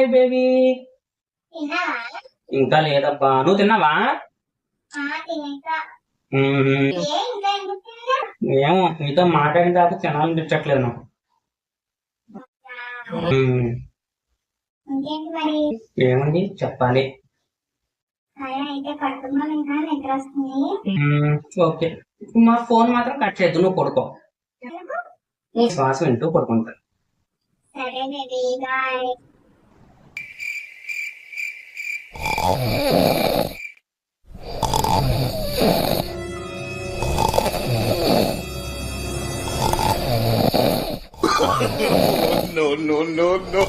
Hi baby. తిన్నావా? ఇంకా లేదబ్బా, నువ్వు తిన్నావా? తినేసా. మ్మ్. ఇంకా ఎందుకు తినలేదు? ఏమో నీతో మాట్లాడిన తర్వాత తినాలనిపించట్లేదు నాకు. మ్మ్. ఇంకేంటి మరి? ఏముంది చెప్పాలి. సరే అయితే పడుకుందాం, ఇంకా నిద్ర వస్తుంది. ఓకే, మా ఫోన్ మాత్రం కట్ చేయొద్దు, నువ్వు పడుకో. ఎందుకు? నీ శ్వాస వింటూ పడుకుంటా. సరే baby, bye. no, no, no, no.